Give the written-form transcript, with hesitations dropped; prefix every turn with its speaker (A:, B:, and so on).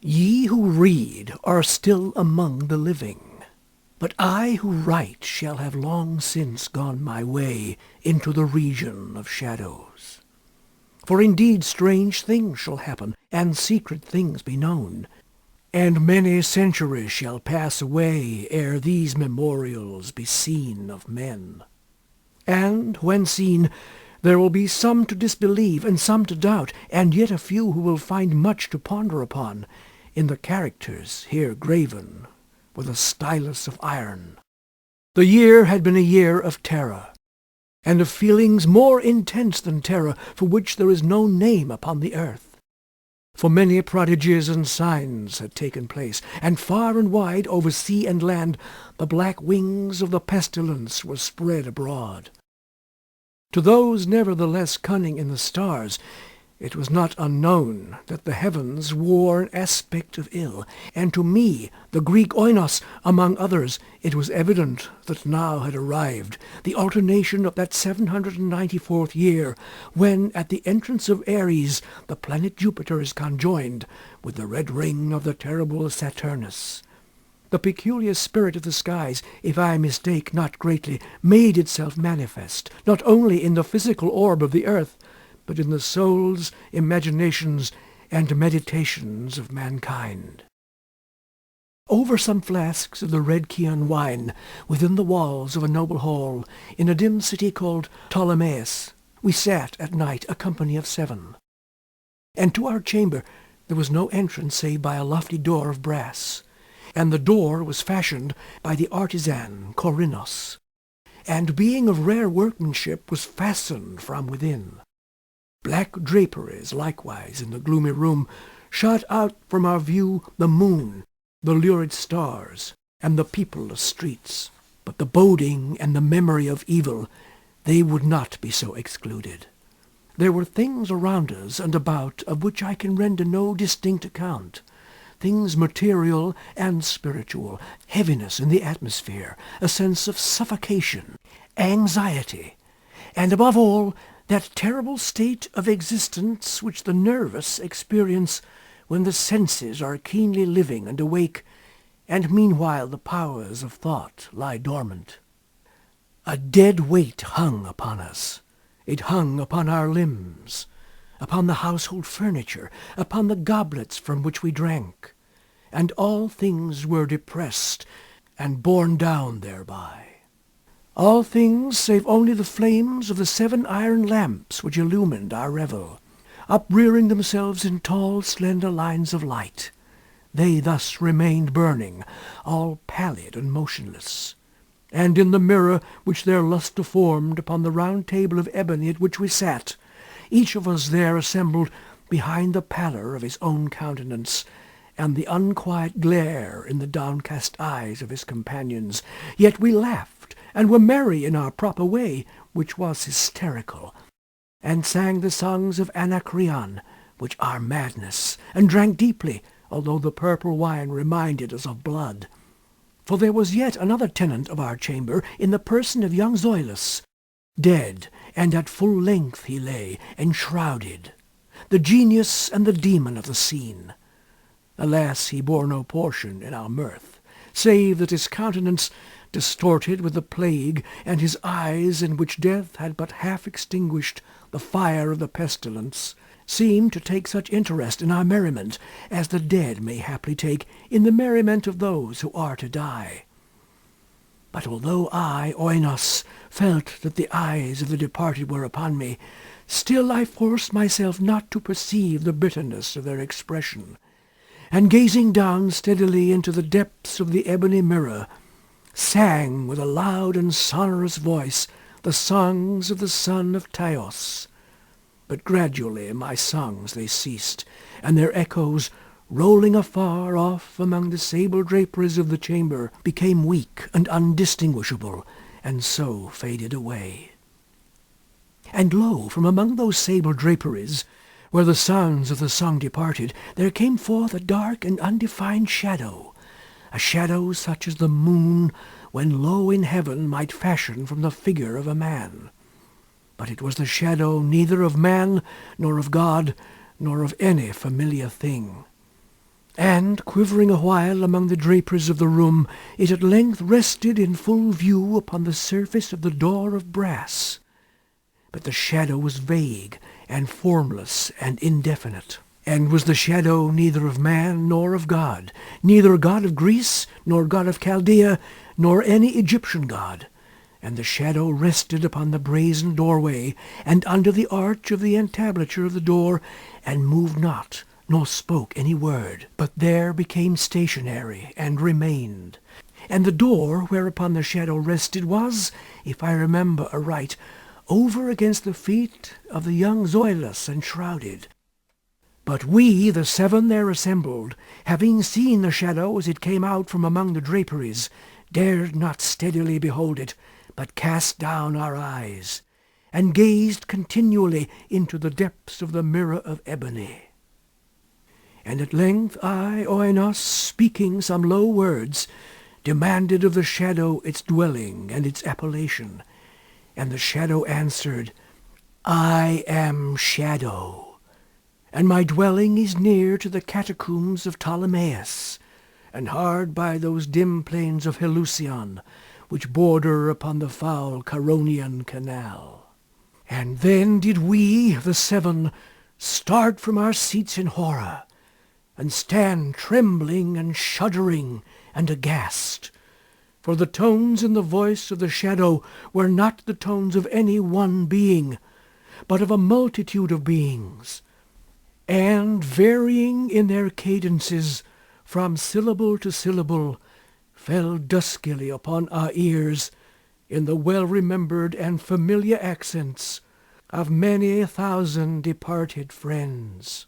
A: Ye who read are still among the living, but I who write shall have long since gone my way into the region of shadows. For indeed strange things shall happen, and secret things be known, and many centuries shall pass away ere these memorials be seen of men. And, when seen, there will be some to disbelieve and some to doubt, and yet a few who will find much to ponder upon in the characters here graven with a stylus of iron. The year had been a year of terror, and of feelings more intense than terror, for which there is no name upon the earth. For many prodigies and signs had taken place, and far and wide over sea and land the black wings of the pestilence were spread abroad. To those nevertheless cunning in the stars, it was not unknown that the heavens wore an aspect of ill, and to me, the Greek oinos, among others, it was evident that now had arrived the alternation of that 794th year, when at the entrance of Aries the planet Jupiter is conjoined with the red ring of the terrible Saturnus. The peculiar spirit of the skies, if I mistake not greatly, made itself manifest, not only in the physical orb of the earth, but in the souls, imaginations, and meditations of mankind. Over some flasks of the red Chian wine, within the walls of a noble hall, in a dim city called Ptolemais, we sat at night a company of 7. And to our chamber there was no entrance save by a lofty door of brass, and the door was fashioned by the artisan Corinnos, and being of rare workmanship was fastened from within. Black draperies likewise in the gloomy room shut out from our view the moon, the lurid stars, and the peopleless streets. But the boding and the memory of evil, they would not be so excluded. There were things around us and about of which I can render no distinct account, things material and spiritual, heaviness in the atmosphere, a sense of suffocation, anxiety, and above all, that terrible state of existence which the nervous experience when the senses are keenly living and awake, and meanwhile the powers of thought lie dormant. A dead weight hung upon us. It hung upon our limbs, upon the household furniture, upon the goblets from which we drank, and all things were depressed and borne down thereby. All things save only the flames of the 7 iron lamps which illumined our revel, uprearing themselves in tall, slender lines of light. They thus remained burning, all pallid and motionless. And in the mirror which their lustre formed upon the round table of ebony at which we sat, each of us there assembled behind the pallor of his own countenance, and the unquiet glare in the downcast eyes of his companions, yet we laughed, and were merry in our proper way, which was hysterical, and sang the songs of Anacreon, which are madness, and drank deeply, although the purple wine reminded us of blood. For there was yet another tenant of our chamber, in the person of young Zoilus. Dead, and at full length he lay, enshrouded, the genius and the demon of the scene. Alas, he bore no portion in our mirth, save that his countenance, distorted with the plague, and his eyes, in which death had but half extinguished the fire of the pestilence, seemed to take such interest in our merriment as the dead may haply take in the merriment of those who are to die. But although I, Oinos, felt that the eyes of the departed were upon me, still I forced myself not to perceive the bitterness of their expression, and gazing down steadily into the depths of the ebony mirror, sang with a loud and sonorous voice the songs of the son of Taios. But gradually my songs they ceased, and their echoes, rolling afar off among the sable draperies of the chamber, became weak and undistinguishable, and so faded away. And lo, from among those sable draperies, where the sounds of the song departed, there came forth a dark and undefined shadow, a shadow such as the moon, when low in heaven, might fashion from the figure of a man. But it was the shadow neither of man, nor of God, nor of any familiar thing. And, quivering a while among the draperies of the room, it at length rested in full view upon the surface of the door of brass. But the shadow was vague and formless and indefinite, and was the shadow neither of man nor of God, neither god of Greece, nor god of Chaldea, nor any Egyptian god. And the shadow rested upon the brazen doorway, and under the arch of the entablature of the door, and moved not, nor spoke any word, but there became stationary, and remained. And the door whereupon the shadow rested was, if I remember aright, over against the feet of the young Zoilus enshrouded. But we, the seven there assembled, having seen the shadow as it came out from among the draperies, dared not steadily behold it, but cast down our eyes, and gazed continually into the depths of the mirror of ebony. And at length I, Oinos, speaking some low words, demanded of the shadow its dwelling and its appellation. And the shadow answered, I am Shadow, and my dwelling is near to the catacombs of Ptolemais, and hard by those dim plains of Helusion, which border upon the foul Charonian canal. And then did we, the seven, start from our seats in horror, and stand trembling and shuddering and aghast. For the tones in the voice of the shadow were not the tones of any one being, but of a multitude of beings, and varying in their cadences from syllable to syllable, fell duskily upon our ears in the well-remembered and familiar accents of many 1,000 departed friends.